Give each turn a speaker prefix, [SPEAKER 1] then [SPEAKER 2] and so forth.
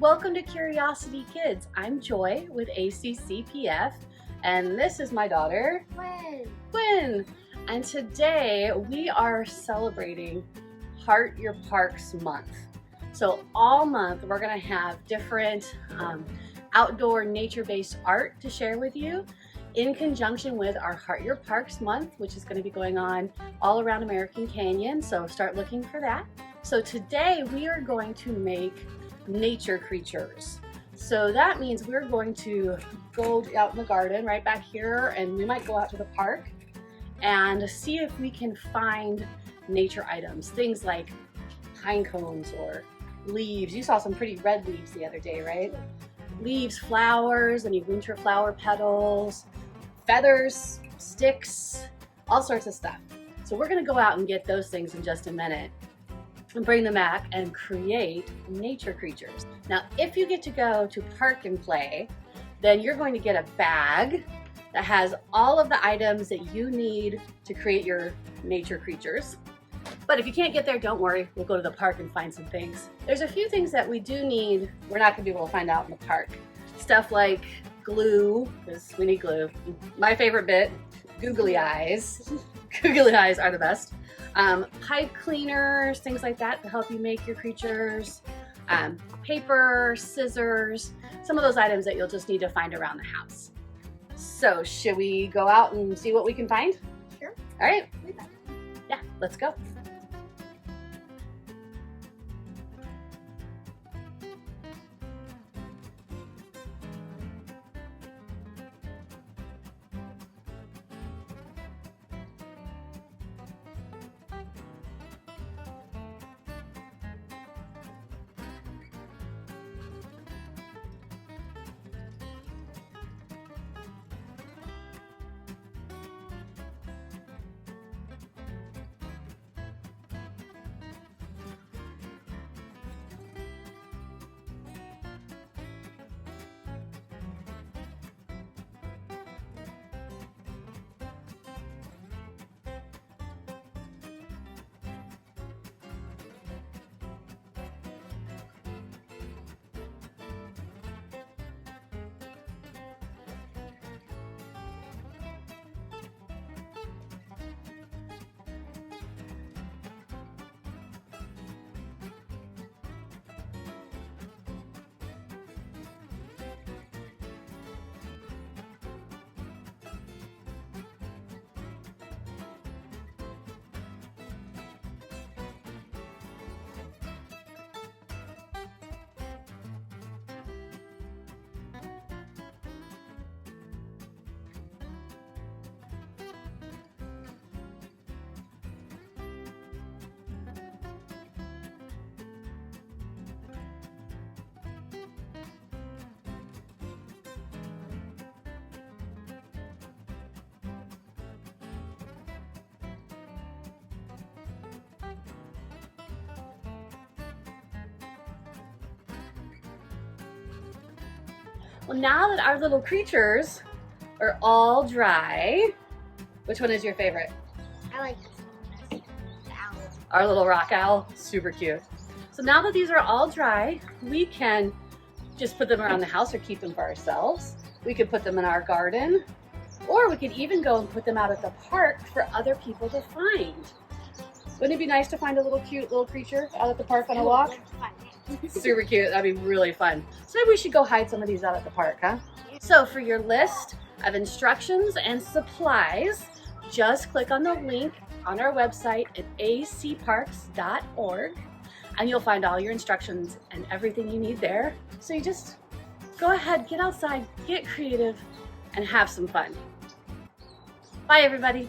[SPEAKER 1] Welcome to Curiosity Kids. I'm Joy with ACCPF, and this is my daughter, Quinn. And today we are celebrating Heart Your Parks Month. So all month we're going to have different outdoor nature-based art to share with you in conjunction with our Heart Your Parks Month, which is going to be going on all around American Canyon. So start looking for that. So today we are going to make nature creatures. So that means we're going to go out in the garden right back here, and we might go out to the park and see if we can find nature items, things like pine cones or leaves. You saw some pretty red leaves the other day, right? Leaves, flowers, any winter flower petals, feathers, sticks, all sorts of stuff. So we're gonna go out and get those things in just a minute and bring them back and create nature creatures. Now, if you get to go to Park and Play, then you're going to get a bag that has all of the items that you need to create your nature creatures. But if you can't get there, don't worry, we'll go to the park and find some things. There's a few things that we do need, we're not gonna be able to find out in the park. Stuff like glue, because we need glue. My favorite bit, googly eyes. Googly eyes are the best. Pipe cleaners, things like that to help you make your creatures. Paper, scissors, some of those items that you'll just need to find around the house. So should we go out and see what we can find?
[SPEAKER 2] Sure.
[SPEAKER 1] All right. Yeah, let's go. Well, now that our little creatures are all dry, which one is your favorite?
[SPEAKER 2] I like this one. The owl.
[SPEAKER 1] Our little rock owl, super cute. So now that these are all dry, we can just put them around the house or keep them for ourselves. We could put them in our garden, or we could even go and put them out at the park for other people to find. Wouldn't it be nice to find a little cute little creature out at the park on a walk? Super cute, that'd be really fun. So maybe we should go hide some of these out at the park, huh? So for your list of instructions and supplies, just click on the link on our website at acparks.org and you'll find all your instructions and everything you need there. So you just go ahead, get outside, get creative, and have some fun. Bye everybody.